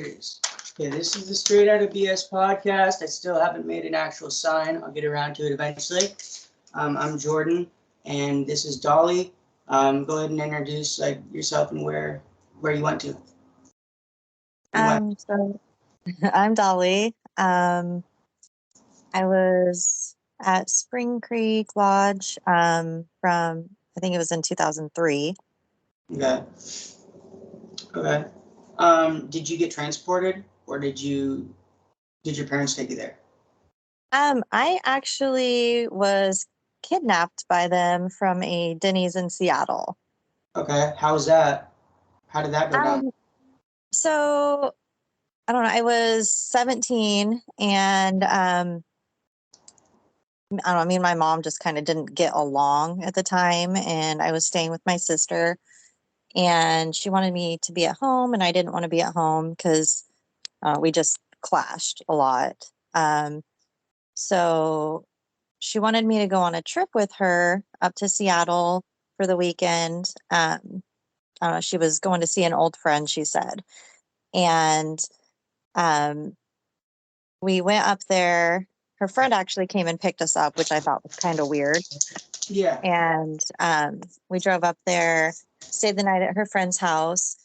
Okay, this is the Straight Outta BS podcast. I still haven't made an actual sign. I'll get around to it eventually. I'm Jordan, and this is Dolly. Go ahead and introduce yourself and where you went to. So I'm Dolly. I was at Spring Creek Lodge from I think it was in 2003. Okay. Did you get transported, or did your parents take you there? I actually was kidnapped by them from a Denny's in Seattle. Okay. How was that? How did that go down? So I don't know. I was 17 and I don't know, me and my mom just kind of didn't get along at the time, and I was staying with my sister, and she wanted me to be at home, and I didn't want to be at home because we just clashed a lot. So she wanted me to go on a trip with her up to Seattle for the weekend. I don't know, she was going to see an old friend, she said. And we went up there. Her friend actually came and picked us up, which I thought was kind of weird. Yeah. And we drove up there, stayed the night at her friend's house.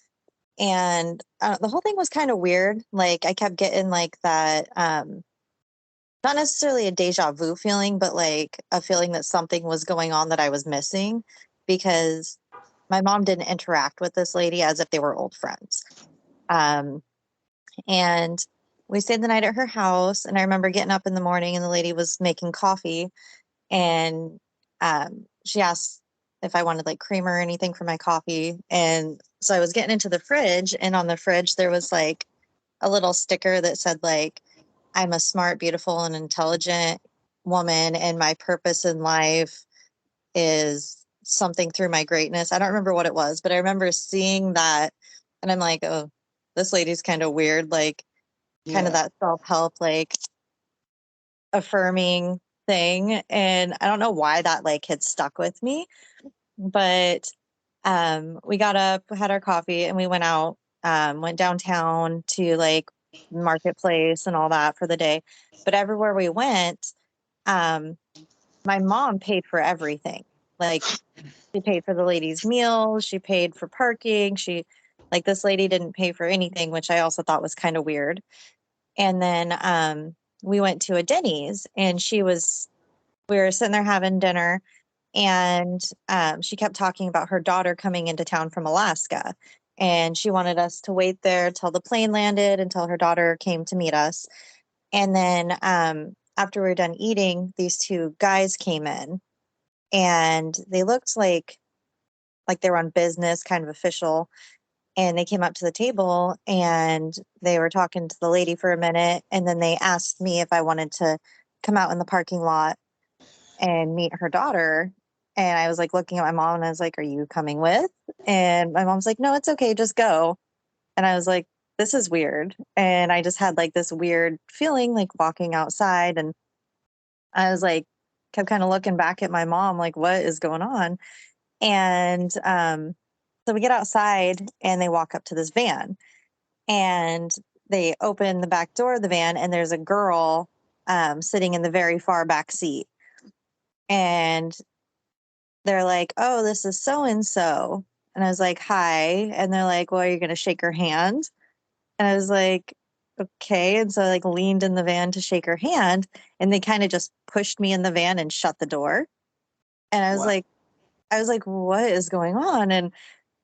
And the whole thing was kind of weird. Like, I kept getting like that, not necessarily a deja vu feeling, but like a feeling that something was going on that I was missing, because my mom didn't interact with this lady as if they were old friends. And we stayed the night at her house. And I remember getting up in the morning and the lady was making coffee. And she asked if I wanted like creamer or anything for my coffee. And so I was getting into the fridge, and on the fridge there was like a little sticker that said like, I'm a smart, beautiful, and intelligent woman, and my purpose in life is something through my greatness. I don't remember what it was, but I remember seeing that, and I'm like, oh, this lady's kind of weird, like kind of that self-help, like affirming thing. And I don't know why that like had stuck with me, but we got up, had our coffee, and we went out, went downtown to like marketplace and all that for the day. But everywhere we went, my mom paid for everything. Like, she paid for the ladies' meals, she paid for parking, like, this lady didn't pay for anything, which I also thought was kind of weird. And then we went to a Denny's, and we were sitting there having dinner, and she kept talking about her daughter coming into town from Alaska. And she wanted us to wait there till the plane landed, until her daughter came to meet us. And then after we were done eating, these two guys came in, and they looked like they were on business, kind of official. And they came up to the table, and they were talking to the lady for a minute. And then they asked me if I wanted to come out in the parking lot and meet her daughter. And I was like looking at my mom, and I was like, are you coming with? And my mom's like, no, it's okay, just go. And I was like, this is weird. And I just had like this weird feeling like walking outside. And I was like, kept kind of looking back at my mom, like, what is going on? And so we get outside, and they walk up to this van, and they open the back door of the van, and there's a girl sitting in the very far back seat. And they're like, oh, this is so-and-so. And I was like, hi. And they're like, well, are you going to shake her hand? And I was like, okay. And so I like leaned in the van to shake her hand, and they kind of just pushed me in the van and shut the door. And I was like, what is going on? And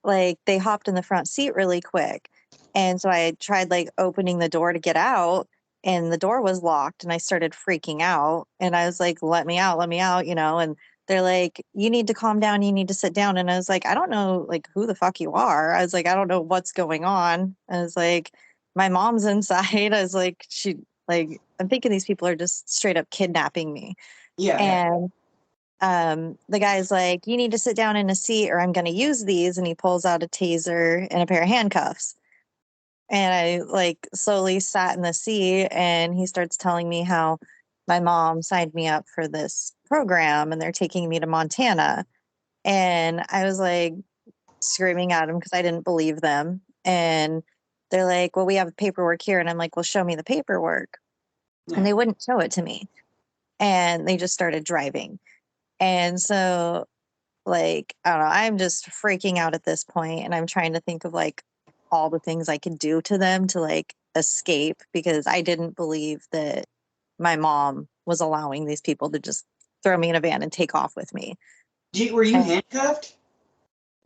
like, they hopped in the front seat really quick. And so I tried like opening the door to get out, and the door was locked, and I started freaking out. And I was like, let me out, and they're like, you need to calm down, you need to sit down. And I was like, I don't know like who the fuck you are. I was like, I don't know what's going on. I was like, my mom's inside. I was like, I'm thinking these people are just straight up kidnapping me. And the guy's like, you need to sit down in a seat or I'm going to use these. And he pulls out a taser and a pair of handcuffs. And I like slowly sat in the seat, and he starts telling me how my mom signed me up for this program and they're taking me to Montana. And I was like screaming at him because I didn't believe them. And they're like, well, we have paperwork here. And I'm like, well, show me the paperwork. Yeah. And they wouldn't show it to me. And they just started driving. And so, like, I don't know, I'm just freaking out at this point, and I'm trying to think of like all the things I could do to them to like escape, because I didn't believe that my mom was allowing these people to just throw me in a van and take off with me. Were you And handcuffed?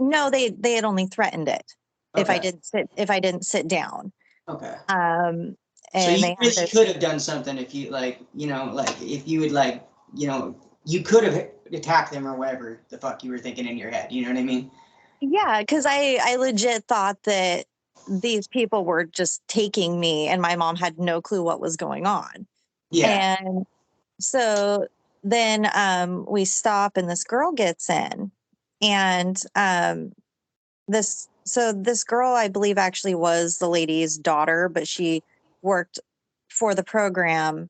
no, they had only threatened it if I Okay. didn't sit down. Okay. Um, So and you they had really this. could have done something if you like, like if you would like, you could have attacked them or whatever the fuck you were thinking in your head. You know what I mean? Yeah, because I legit thought that these people were just taking me, and my mom had no clue what was going on. Yeah. And so then we stop, and this girl gets in, and this girl, I believe, actually was the lady's daughter, but she worked for the program,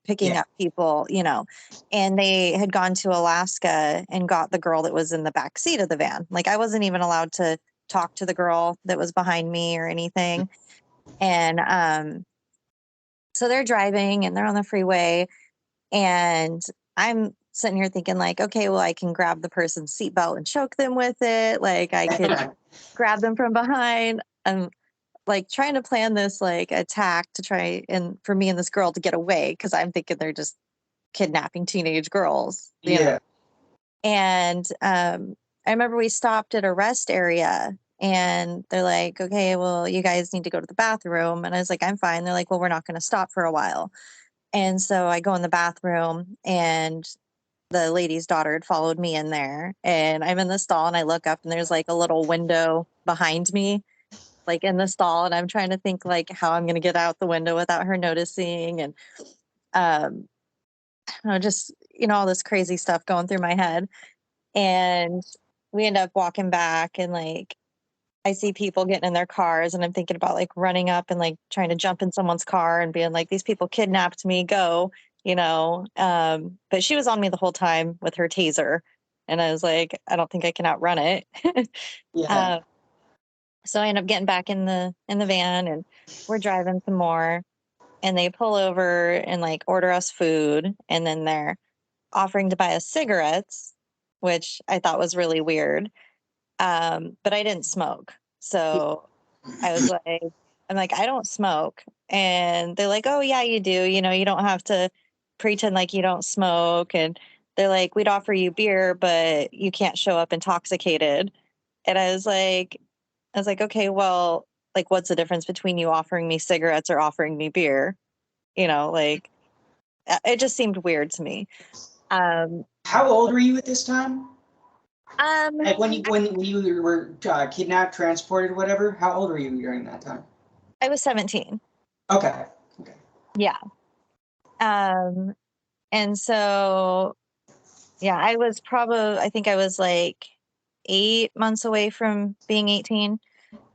picking Yeah. up people, and they had gone to Alaska and got the girl that was in the back seat of the van. Like, I wasn't even allowed to talk to the girl that was behind me or anything. And so they're driving and they're on the freeway, and I'm sitting here thinking, like, okay, well, I can grab the person's seatbelt and choke them with it. Like, I could grab them from behind. I'm like trying to plan this like attack to try and for me and this girl to get away, because I'm thinking they're just kidnapping teenage girls, Yeah. And I remember we stopped at a rest area, and they're like, okay, well, you guys need to go to the bathroom. And I was like, I'm fine. They're like, well, we're not going to stop for a while. And so I go in the bathroom, and the lady's daughter had followed me in there, and I'm in the stall, and I look up, and there's like a little window behind me, like in the stall. And I'm trying to think like how I'm going to get out the window without her noticing. And, um, I don't know, just, all this crazy stuff going through my head. And we end up walking back, and like, I see people getting in their cars, and I'm thinking about like running up and like trying to jump in someone's car and being like, these people kidnapped me, go, but she was on me the whole time with her taser. And I was like, I don't think I can outrun it. Yeah. So I end up getting back in the van, and we're driving some more, and they pull over and like order us food, and then they're offering to buy us cigarettes, which I thought was really weird. But I didn't smoke. So I was like, I'm like, I don't smoke. And they're like, oh yeah, you do. You don't have to pretend like you don't smoke. And they're like, we'd offer you beer, but you can't show up intoxicated. And I was like, okay, well, like, what's the difference between you offering me cigarettes or offering me beer? Like, it just seemed weird to me. Um, How old were you at this time? um, Like when you were kidnapped, transported, whatever. How old were you during that time? I was 17. Okay. Okay. Yeah. Um, and so, yeah, I think I was like 8 months away from being 18.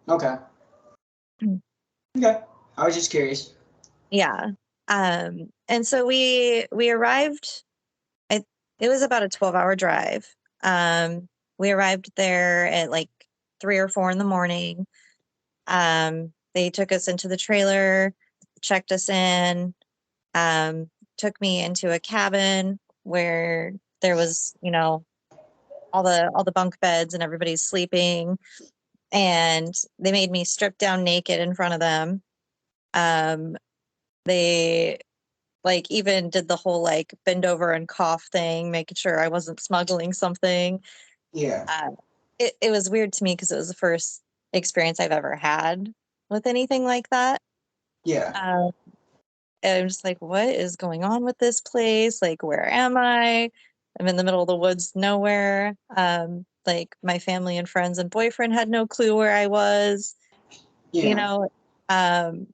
Okay. Mm. Okay. I was just curious. Yeah. And so we arrived, it was about a 12-hour drive. We arrived there at like 3 or 4 in the morning. They took us into the trailer, checked us in, took me into a cabin where there was, all the bunk beds and everybody's sleeping, and they made me strip down naked in front of them. They like even did the whole like bend over and cough thing, making sure I wasn't smuggling something. Yeah. It was weird to me because it was the first experience I've ever had with anything like that. Yeah. And I'm just like, what is going on with this place? Like, where am I? I'm in the middle of the woods, nowhere. Like, my family and friends and boyfriend had no clue where I was, you Yeah. know. Um,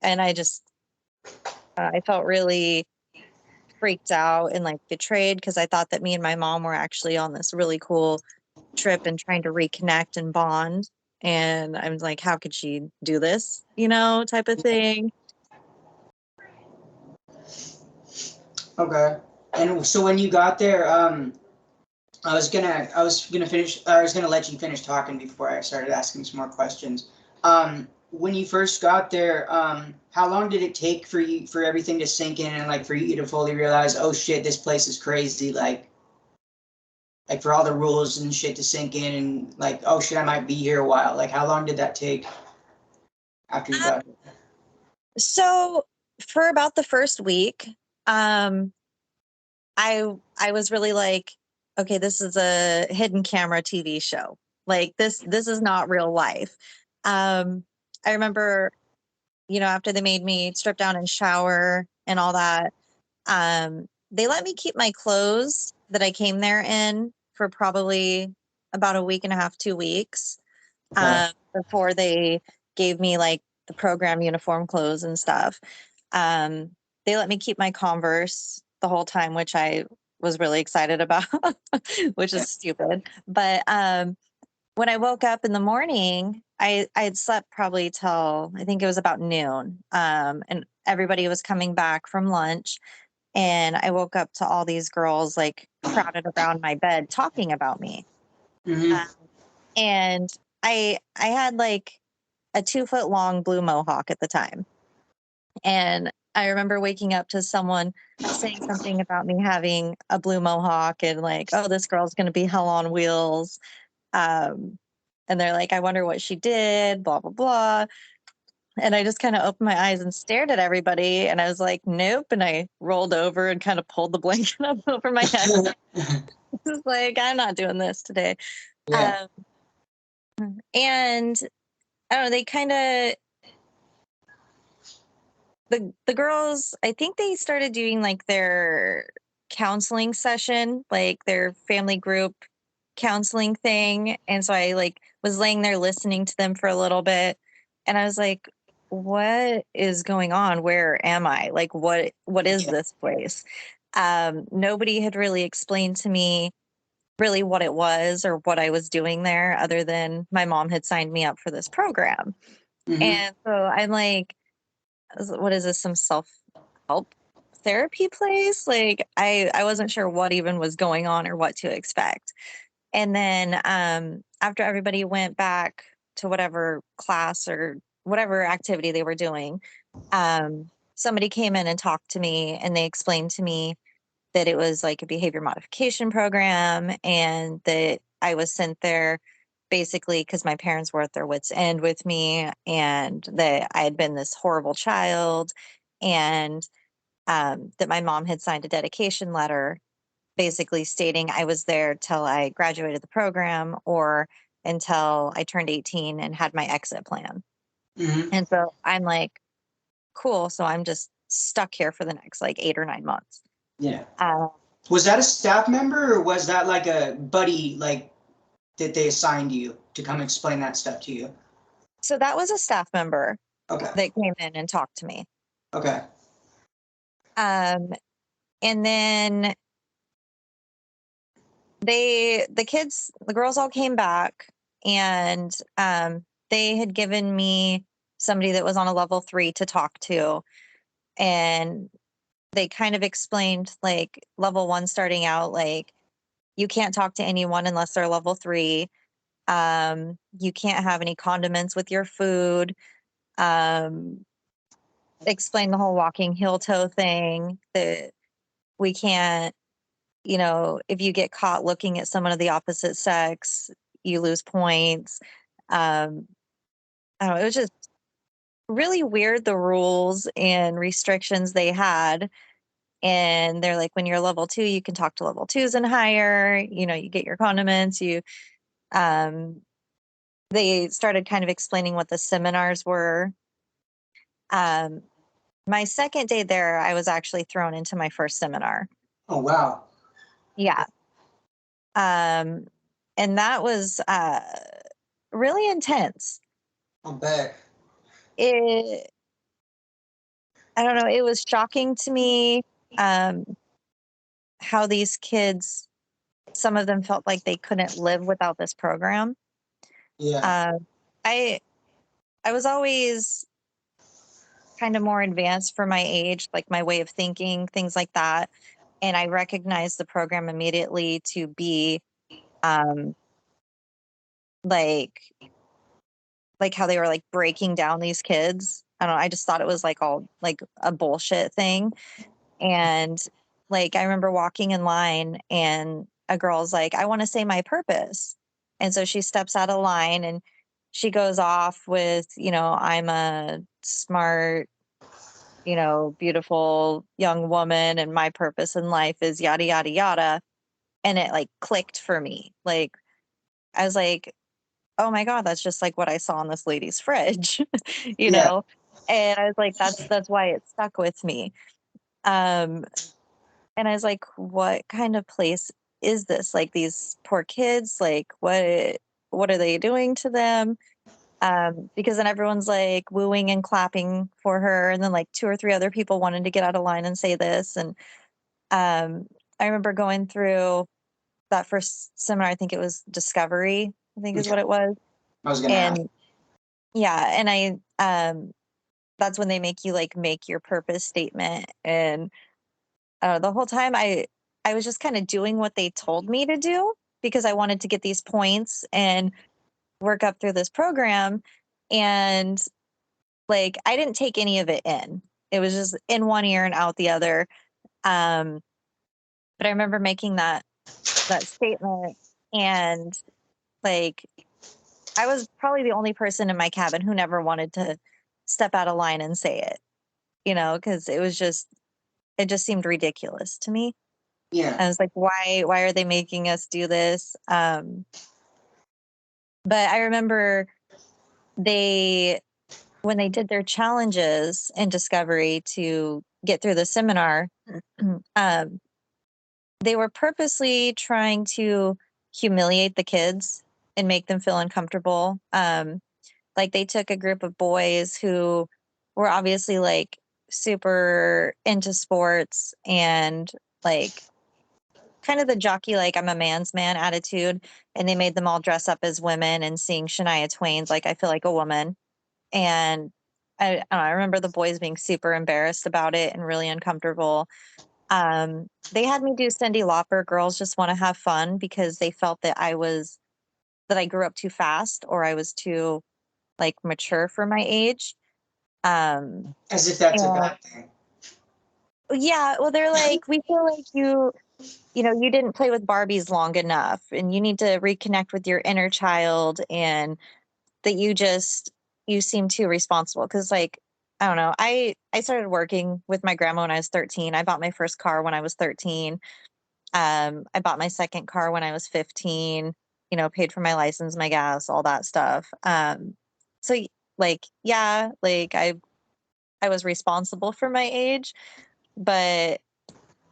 and I felt really freaked out and like betrayed, because I thought that me and my mom were actually on this really cool trip and trying to reconnect and bond. And I'm like, how could she do this, type of thing. Okay. And so when you got there, I was gonna let you finish talking before I started asking some more questions. when you first got there, how long did it take for everything to sink in and like for you to fully realize, oh shit, this place is crazy, like for all the rules and shit to sink in and like, oh shit, I might be here a while. Like how long did that take after you got here? So for about the first week, I was really like, okay, this is a hidden camera TV show. Like this is not real life. I remember, after they made me strip down and shower and all that, they let me keep my clothes that I came there in for probably about a week and a half, 2 weeks, Okay. before they gave me like the program uniform clothes and stuff. They let me keep my Converse the whole time, which I was really excited about, which is stupid. But when I woke up in the morning, I had slept probably till I think it was about noon. And everybody was coming back from lunch. And I woke up to all these girls like crowded around my bed talking about me. Mm-hmm. And I had like a 2 foot long blue mohawk at the time. And I remember waking up to someone saying something about me having a blue mohawk and like, oh, this girl's going to be hell on wheels. Um, and they're like, I wonder what she did, blah, blah, blah. And I just kind of opened my eyes and stared at everybody. And I was like, nope. And I rolled over and kind of pulled the blanket up over my head. I was like, I'm not doing this today. Yeah. And I don't know, they kind of, the girls, I think they started doing like their counseling session, like their family group counseling thing. And so I like was laying there listening to them for a little bit. And I was like, what is going on? Where am I? Like, what is Yeah. this place? Nobody had really explained to me really what it was or what I was doing there, other than my mom had signed me up for this program. Mm-hmm. And so I'm like, what is this, some self-help therapy place? Like I wasn't sure what even was going on or what to expect. And then after everybody went back to whatever class or whatever activity they were doing, somebody came in and talked to me, and they explained to me that it was like a behavior modification program, and that I was sent there basically because my parents were at their wits' end with me, and that I had been this horrible child, and that my mom had signed a dedication letter basically stating I was there till I graduated the program or until I turned 18 and had my exit plan. Mm-hmm. And so I'm like, cool. So I'm just stuck here for the next like 8 or 9 months. Yeah. Uh, Was that a staff member or was that like a buddy like that they assigned you to come explain that stuff to you? so that was a staff member Okay. that came in and talked to me. Okay. Um, and then the girls all came back, and they had given me somebody that was on a level 3 to talk to. And they kind of explained like level 1 starting out, like you can't talk to anyone unless they're level 3. You can't have any condiments with your food. Um, explain the whole walking heel toe thing, that we can't, if you get caught looking at someone of the opposite sex, you lose points. Um, I don't know, it was just really weird, the rules and restrictions they had. And they're like, when you're level 2, you can talk to level 2s and higher, you get your condiments, um, they started kind of explaining what the seminars were. Um, my second day there, I was actually thrown into my first seminar. Oh wow. Yeah. Um, and that was really intense. I'll bet. It, I don't know, it was shocking to me, um, how these kids, some of them felt like they couldn't live without this program. Yeah. Um, I I was always kind of more advanced for my age, like my way of thinking, things like that. And I recognized the program immediately to be um, like like how they were like breaking down these kids. I don't know. I just thought it was like all like a bullshit thing. And like, I remember walking in line and a girl's like, I want to say my purpose. And so she steps out of line and she goes off with, I'm a smart, beautiful young woman and my purpose in life is yada, yada, yada. And it like clicked for me. Like, I was like, oh my God, that's just like what I saw in this lady's fridge, you Yeah. know? And I was like, that's why it stuck with me. And I was like, what kind of place is this? Like these poor kids, like what are they doing to them? Because then everyone's like wooing and clapping for her. And then like two or three other people wanted to get out of line and say this. And I remember going through that first seminar, I think it was Discovery, I think is what it was. I was gonna ask. And yeah, and that's when they make you like make your purpose statement. And the whole time I was just kind of doing what they told me to do because I wanted to get these points and work up through this program. And like, I didn't take any of it in. It was just in one ear and out the other. But I remember making that statement, and like, I was probably the only person in my cabin who never wanted to step out of line and say it, because it just seemed ridiculous to me. Yeah. I was like, why are they making us do this? But I remember when they did their challenges in Discovery to get through the seminar, they were purposely trying to humiliate the kids and make them feel uncomfortable. Like they took a group of boys who were obviously like super into sports and like kind of the jockey, like I'm a man's man attitude. And they made them all dress up as women and sing Shania Twain's like I Feel Like a Woman. And I don't know, I remember the boys being super embarrassed about it and really uncomfortable. They had me do Cyndi Lauper, Girls Just Want to Have Fun, because they felt that I grew up too fast or I was too like mature for my age. As if that's a bad thing. Yeah, well, they're like, we feel like you didn't play with Barbies long enough and you need to reconnect with your inner child, and that you seem too responsible. Cause like, I don't know. I started working with my grandma when I was 13. I bought my first car when I was 13. I bought my second car when I was 15, paid for my license, my gas, all that stuff. So like, yeah, like I was responsible for my age, but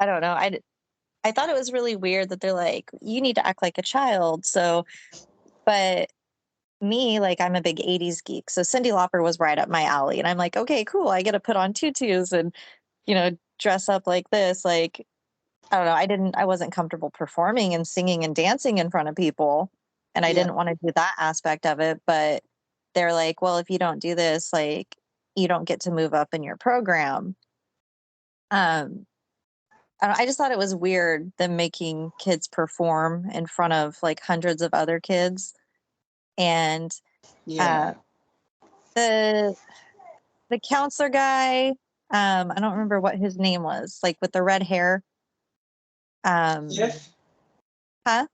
I don't know. I thought it was really weird that they're like, you need to act like a child. So, but me, like, I'm a big 80s geek. So Cyndi Lauper was right up my alley. And I'm like, okay, cool. I get to put on tutus and, dress up like this. Like, I don't know. I wasn't comfortable performing and singing and dancing in front of people. And I Yeah. didn't want to do that aspect of it. But they're like, well, if you don't do this, like, you don't get to move up in your program. I just thought it was weird them making kids perform in front of like hundreds of other kids. And Yeah. the counselor guy, I don't remember what his name was, like with the red hair. Cliff? Huh?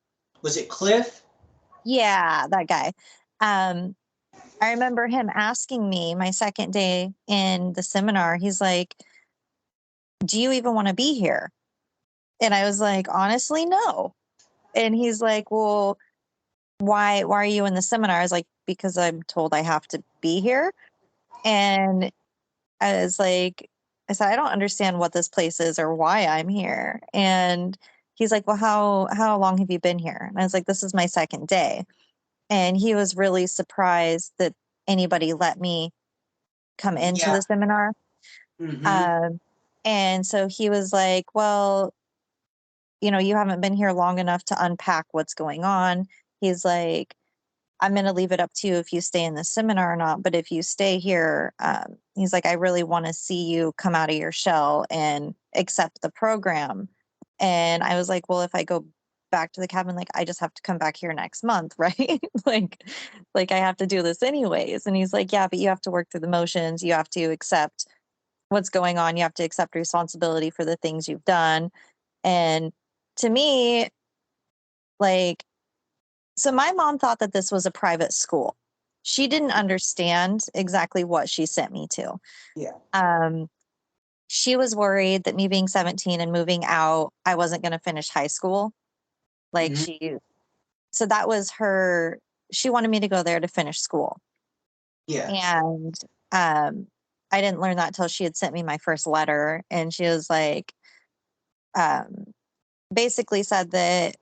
Was it Cliff? Yeah, that guy. Um, I remember him asking me my second day in the seminar, he's like, do you even want to be here? And I was like, honestly, no. And he's like, well, why are you in the seminar? I was like, because I'm told I have to be here. And I said, I don't understand what this place is or why I'm here. And he's like, well, how long have you been here? And I was like, this is my second day. And he was really surprised that anybody let me come into Yeah. the seminar. Mm-hmm. And so he was like, well, you haven't been here long enough to unpack what's going on. He's like, I'm going to leave it up to you if you stay in the seminar or not. But if you stay here, he's like, I really want to see you come out of your shell and accept the program. And I was like, well, if I go back to the cabin, like, I just have to come back here next month, right? like I have to do this anyways. And he's like, yeah, but you have to work through the motions. You have to accept what's going on. You have to accept responsibility for the things you've done. And to me, like, so my mom thought that this was a private school. She didn't understand exactly what she sent me to. Yeah. She was worried that me being 17 and moving out, I wasn't going to finish high school. Like Mhm. so that was her, she wanted me to go there to finish school. Yeah. And I didn't learn that till she had sent me my first letter. And she was like, um, basically said that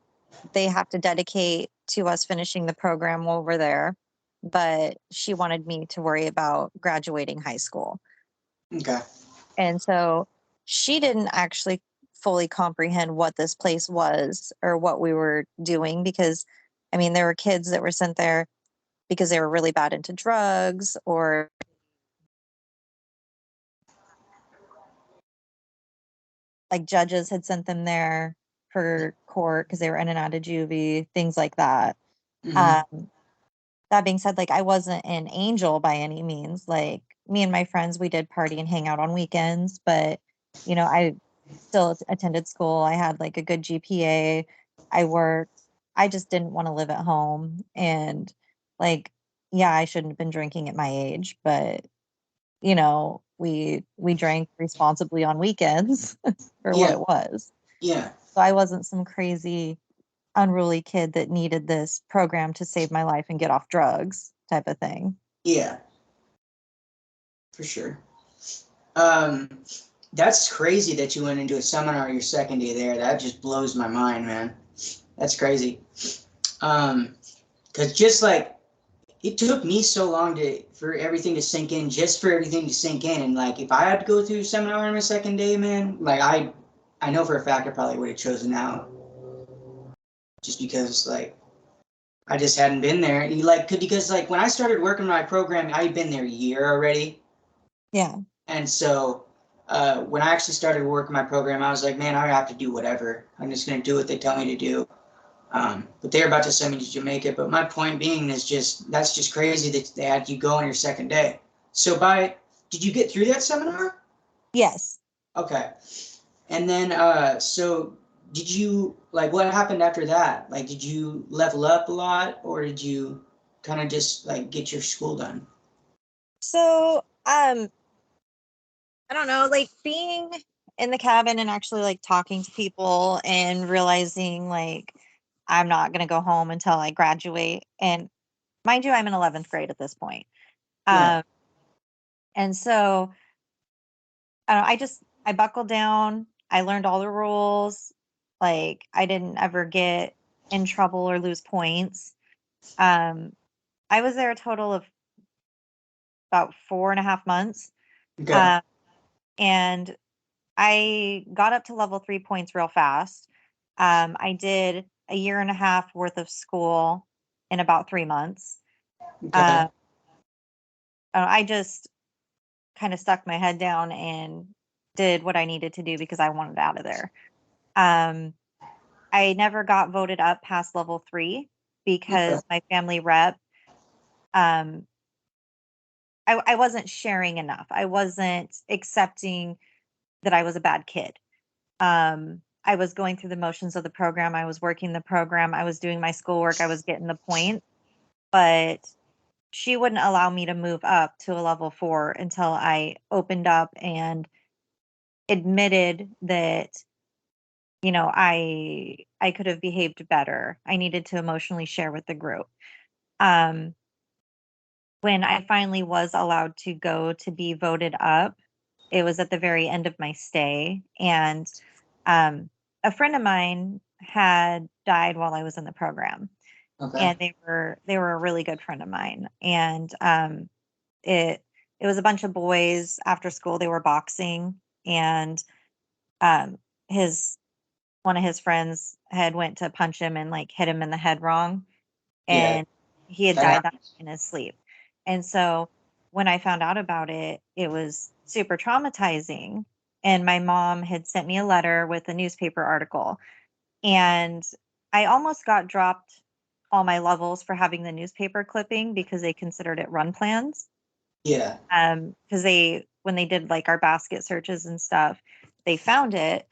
they have to dedicate to us finishing the program while we're there. But she wanted me to worry about graduating high school. Okay. And so she didn't actually fully comprehend what this place was or what we were doing, because, I mean, there were kids that were sent there because they were really bad into drugs, or like judges had sent them there for court because they were in and out of juvie, things like that. Hmm. Um, that being said, like, I wasn't an angel by any means. Like, me and my friends, we did party and hang out on weekends, but I still attended school. I had like a good GPA. I worked. I just didn't want to live at home. And like, yeah, I shouldn't have been drinking at my age, but we drank responsibly on weekends for what Yeah. it was. Yeah. So I wasn't some crazy unruly kid that needed this program to save my life and get off drugs type of thing. Yeah. For sure. Um, that's crazy that you went into a seminar your second day there. That just blows my mind, man. That's crazy. Because just like it took me so long for everything to sink in, just for everything to sink in, and like if I had to go through a seminar on my second day, man, like I know for a fact I probably would have chosen out, just because like I just hadn't been there. And because like when I started working my program, I had been there a year already. Yeah. And so when I actually started working my program, I was like, man, I have to do whatever. I'm just going to do what they tell me to do. But they're about to send me to Jamaica. But my point being is that's just crazy that they had you go on your second day. So did you get through that seminar? Yes. Okay. And then, so did you, like, what happened after that? Like, did you level up a lot, or did you kind of just like get your school done? So, I don't know, like being in the cabin and actually like talking to people and realizing like I'm not going to go home until I graduate. And mind you, I'm in 11th grade at this point. Yeah. Um, and so I buckled down. I learned all the rules. Like, I didn't ever get in trouble or lose points. Um, I was there a total of about 4.5 months. Okay. Um, and I got up to level 3 points real fast. I did a year and a half worth of school in about 3 months. Okay. Uh, I just kind of stuck my head down and did what I needed to do because I wanted out of there. Um, I never got voted up past level 3 Okay. because my family rep, um, I wasn't sharing enough. I wasn't accepting that I was a bad kid. I was going through the motions of the program. I was working the program. I was doing my schoolwork. I was getting the point, but she wouldn't allow me to move up to a level 4 until I opened up and admitted that, I could have behaved better. I needed to emotionally share with the group. Um, when I finally was allowed to go to be voted up, it was at the very end of my stay. And um, a friend of mine had died while I was in the program, Okay. and they were a really good friend of mine. And it it was a bunch of boys after school. They were boxing, and um, his one of his friends had went to punch him and like hit him in the head wrong, Yeah. and he had That died that happens. in his sleep. And so when I found out about it, it was super traumatizing. And my mom had sent me a letter with a newspaper article. And I almost got dropped all my levels for having the newspaper clipping because they considered it run plans. Yeah. Because when they did like our basket searches and stuff, they found it.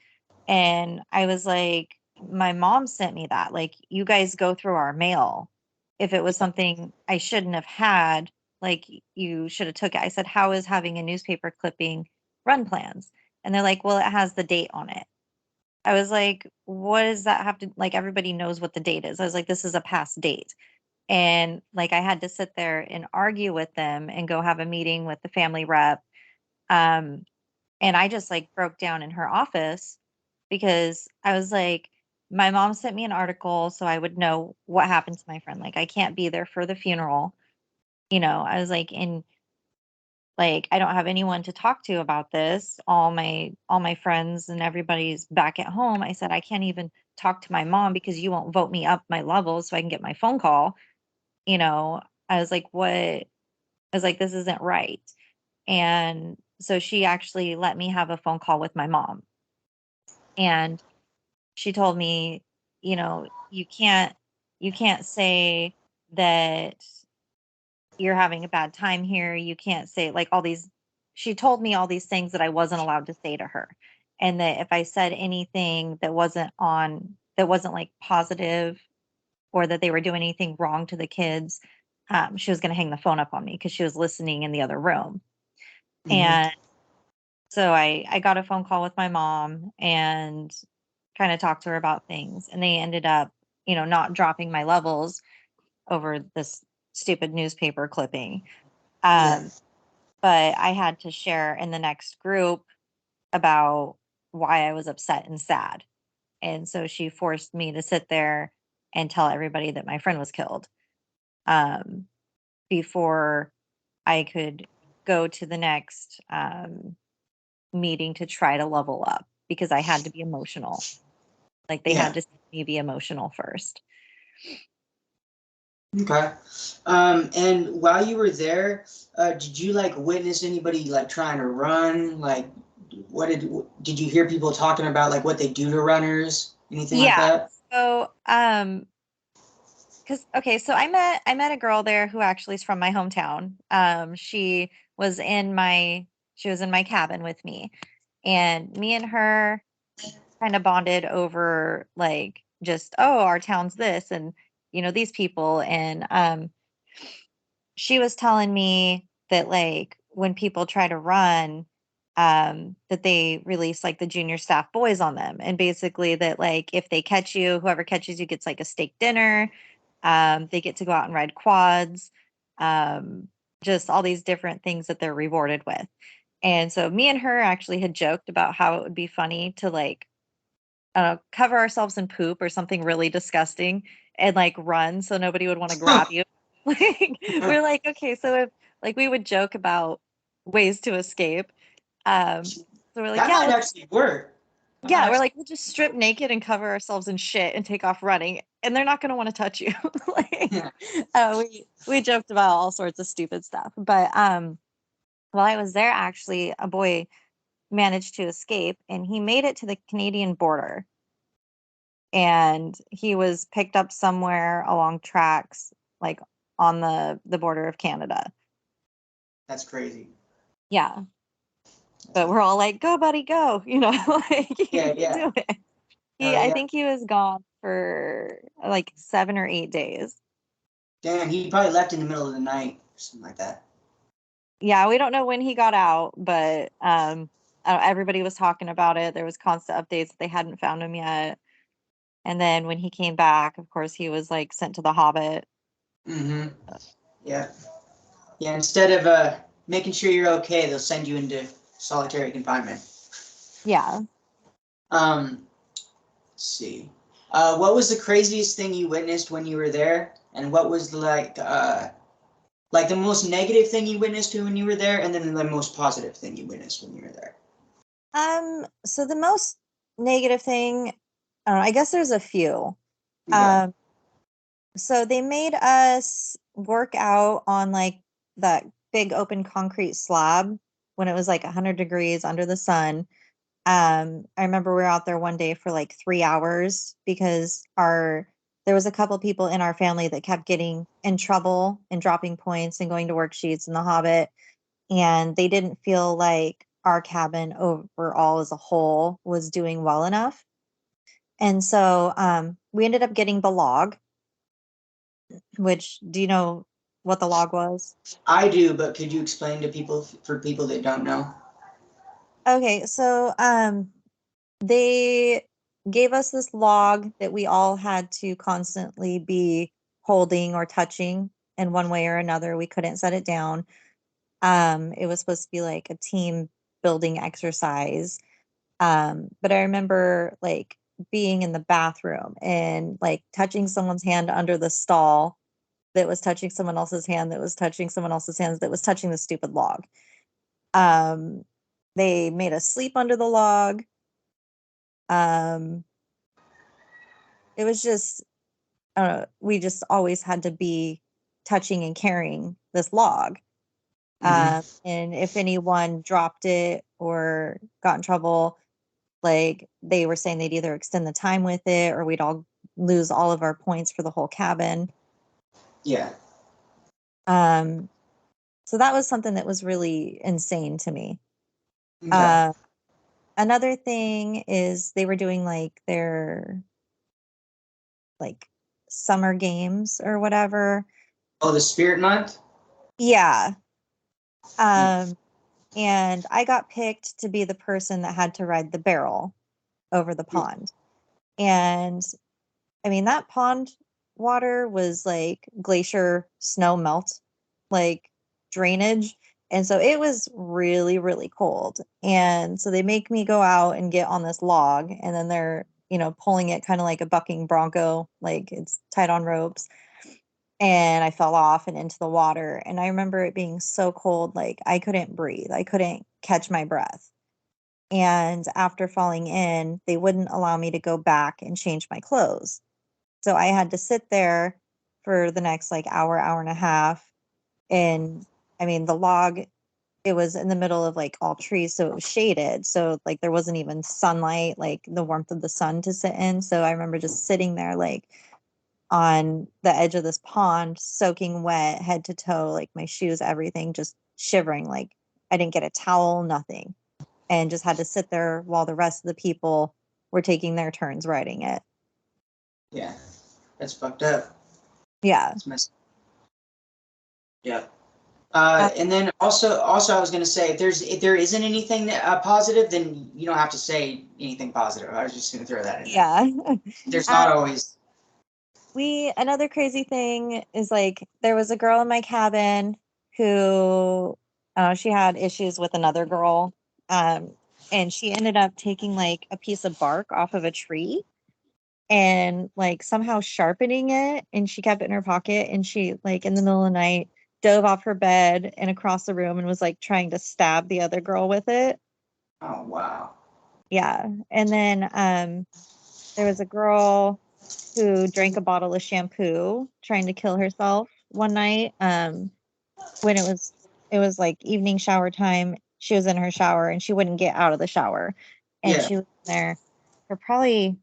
And I was like, my mom sent me that. Like, you guys go through our mail. If it was something I shouldn't have had, like, you should have took it. I said, how is having a newspaper clipping run plans? And they're like, well, it has the date on it. I was like, what does that have to, like, everybody knows what the date is. I was like, this is a past date. And like, I had to sit there and argue with them and go have a meeting with the family rep. Um, and I just like broke down in her office because I was like, my mom sent me an article so I would know what happened to my friend. Like, I can't be there for the funeral. I was like, and like, I don't have anyone to talk to about this. All my friends and everybody's back at home. I said, I can't even talk to my mom because you won't vote me up my levels so I can get my phone call. I was like, what? I was like, this isn't right. And so she actually let me have a phone call with my mom. And she told me, you can't say that you're having a bad time here. You can't say like all these, she told me all these things that I wasn't allowed to say to her. And that if I said anything that wasn't like positive or that they were doing anything wrong to the kids, she was going to hang the phone up on me because she was listening in the other room. Hmm. And so I got a phone call with my mom and kind of talked to her about things. And they ended up, not dropping my levels over this stupid newspaper clipping. Yeah. Um, but I had to share in the next group about why I was upset and sad. And so she forced me to sit there and tell everybody that my friend was killed, um, before I could go to the next meeting to try to level up because I had to be emotional. Like, they had Yeah. to see me be emotional first. Okay. And while you were there, did you like witness anybody like trying to run? Like, did you hear people talking about like what they do to runners? Anything like Yeah. that? So, because okay, so I met a girl there who actually is from my hometown. Was in my she was in my cabin with me, and me and her kind of bonded over like just, oh, our town's this, and these people. And she was telling me that like when people try to run, that they release like the junior staff boys on them, and basically that like if they catch you, whoever catches you gets like a steak dinner. They get to go out and ride quads. um, just all these different things that they're rewarded with. And so me and her actually had joked about how it would be funny to like, cover ourselves in poop or something really disgusting and like run so nobody would want to grab you. Like, we're like, okay, so if like we would joke about ways to escape. Um, so we're like, That yeah, might actually work. That might we're actually. like, we'll just strip naked and cover ourselves in shit and take off running, and they're not going to want to touch you. Like, Yeah. we joked about all sorts of stupid stuff. But while I was there, actually, a boy managed to escape, and he made it to the Canadian border. And he was picked up somewhere along tracks, like on the border of Canada. That's crazy. Yeah, but we're all like, "Go, buddy, go!" Like, Yeah, you can yeah. do it. Hell I yeah. think he was gone for like 7 or 8 days. Damn, he probably left in the middle of the night or something like that. Yeah, we don't know when he got out, but everybody was talking about it. There was constant updates that they hadn't found him yet. And then when he came back, of course, he was like sent to the Hobbit. Mm-hmm. Yeah. Yeah, instead of making sure you're okay, they'll send you into solitary confinement. Yeah. Let's see. What was the craziest thing you witnessed when you were there? And what was like the most negative thing you witnessed when you were there, and then the most positive thing you witnessed when you were there? So the most negative thing, I don't know, I guess there's a few. Okay. Um, so they made us work out on like that big open concrete slab when it was like 100 degrees under the sun. I remember we were out there one day for like 3 hours because our there was a couple people in our family that kept getting in trouble and dropping points and going to worksheets in the Hobbit, and they didn't feel like our cabin overall as a whole was doing well enough. And so we ended up getting the log, which, do you know what the log was? I do, but could you explain to people, for people that don't know? Okay, so they gave us this log that we all had to constantly be holding or touching in one way or another. We couldn't set it down. It was supposed to be like a team building exercise. But I remember like being in the bathroom and like touching someone's hand under the stall that was touching someone else's hand that was touching someone else's hands that was touching the stupid log. Um, they made us sleep under the log. Um, it was just, we just always had to be touching and carrying this log. And if anyone dropped it or got in trouble, like they were saying they'd either extend the time with it or we'd all lose all of our points for the whole cabin. Yeah. So that was something that was really insane to me. Okay. Another thing is they were doing like their like summer games or whatever. Oh, the Spirit Month? Yeah. And I got picked to be the person that had to ride the barrel over the pond. And I mean, that pond water was like glacier snow melt, like drainage. And so it was really, really cold. And so they make me go out and get on this log, and then they're, pulling it kind of like a bucking bronco, like it's tied on ropes. And I fell off and into the water. And I remember it being so cold, like I couldn't breathe, I couldn't catch my breath. And after falling in, they wouldn't allow me to go back and change my clothes. So I had to sit there for the next like hour and a half. And I mean, the log, it was in the middle of like all trees, so it was shaded. So like there wasn't even sunlight, like the warmth of the sun to sit in. So I remember just sitting there like on the edge of this pond, soaking wet, head to toe, like my shoes, everything, just shivering. Like I didn't get a towel, nothing. And just had to sit there while the rest of the people were taking their turns riding it. Yeah. That's fucked up. Yeah. That's messed up. Yeah. Uh, And then also, I was going to say, if there isn't anything positive, then you don't have to say anything positive. I was just going to throw that in there. yeah. There's not always. Another crazy thing is like there was a girl in my cabin who she had issues with another girl. And she ended up taking like a piece of bark off of a tree and like somehow sharpening it, and she kept it in her pocket, and she like in the middle of the night dove off her bed and across the room and was like trying to stab the other girl with it. Oh wow. Yeah. And then there was a girl who drank a bottle of shampoo trying to kill herself one night. When it was like evening shower time, she was in her shower and she wouldn't get out of the shower, and Yeah. she was in there for probably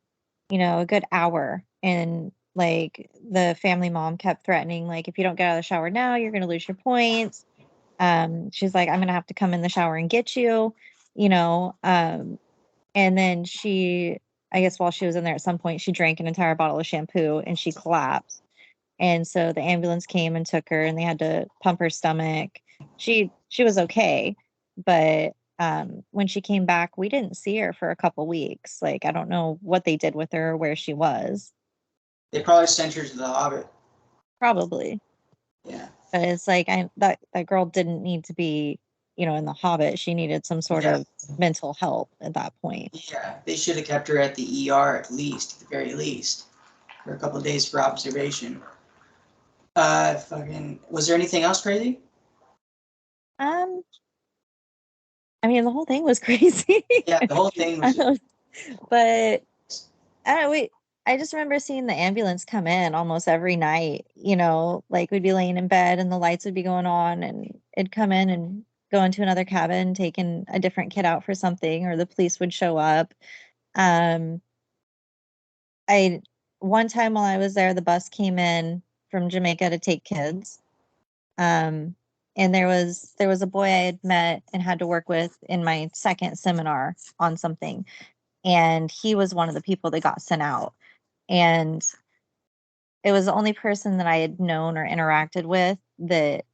a good hour. And like the family mom kept threatening, like, if you don't get out of the shower now, you're going to lose your points. She's like, I'm going to have to come in the shower and get you, you know. And then I guess while she was in there at some point, she drank an entire bottle of shampoo and she collapsed. And so the ambulance came and took her, and they had to pump her stomach. She was okay, but when she came back, we didn't see her for a couple weeks. Like, I don't know what they did with her or where she was. They probably sent her to the Hobbit. Probably. Yeah. But it's like that girl didn't need to be, in the Hobbit. She needed some sort Yeah. of mental help at that point. Yeah. They should have kept her at the ER at the very least, for a couple of days for observation. Was there anything else crazy? Um, I mean, the whole thing was crazy. Yeah, the whole thing was just. But I don't know, I just remember seeing the ambulance come in almost every night, like we'd be laying in bed and the lights would be going on, and it'd come in and go into another cabin, taking a different kid out for something, or the police would show up. Um, I one time while I was there, the bus came in from Jamaica to take kids. And there was a boy I had met and had to work with in my second seminar on something. And he was one of the people that got sent out. And it was the only person that I had known or interacted with that